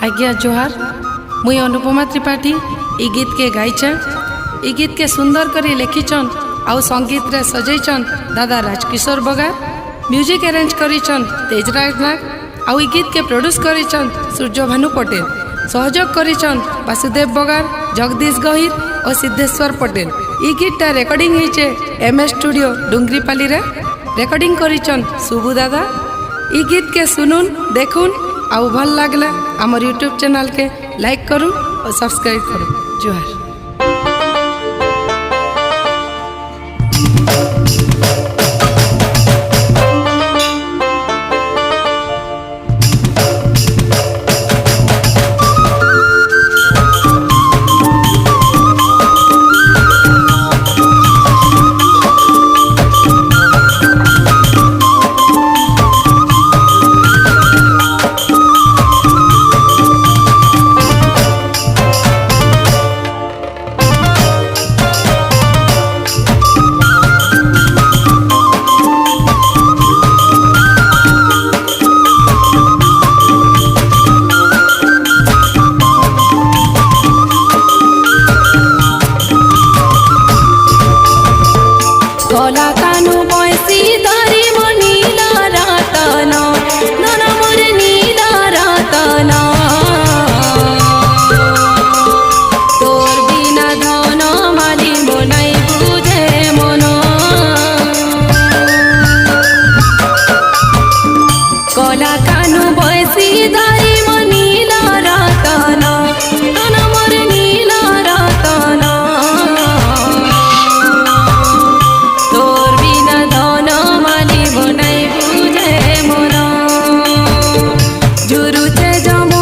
आज्ञा जोहार। मुई अनुपमा त्रिपाठी ई गीत के गायचा। ई गीत के सुंदर करी लिखिछन आउ संगीत रे सजैछन दादा राजकिशोर बगार। म्यूजिक अरेंज करिछन तेजराज नाग। आउ ई गीत के प्रोड्यूस करिछन सूर्यभानु पटेल। सहयोग करिछन वासुदेव बगार, जगदीश गहिर और सिद्धेश्वर पटेल। ई गीतटा रेकर्डिंग होइछे एमएस स्टूडियो डुंगरीपाली रे। रेकर्डिंग करिछन सुबु दादा। ई गीत के सुनुन देखुन आउ भल लागला आमर यूट्यूब चैनल के लाइक करूँ और सब्सक्राइब करूँ। जोहार। जुरुचे जमो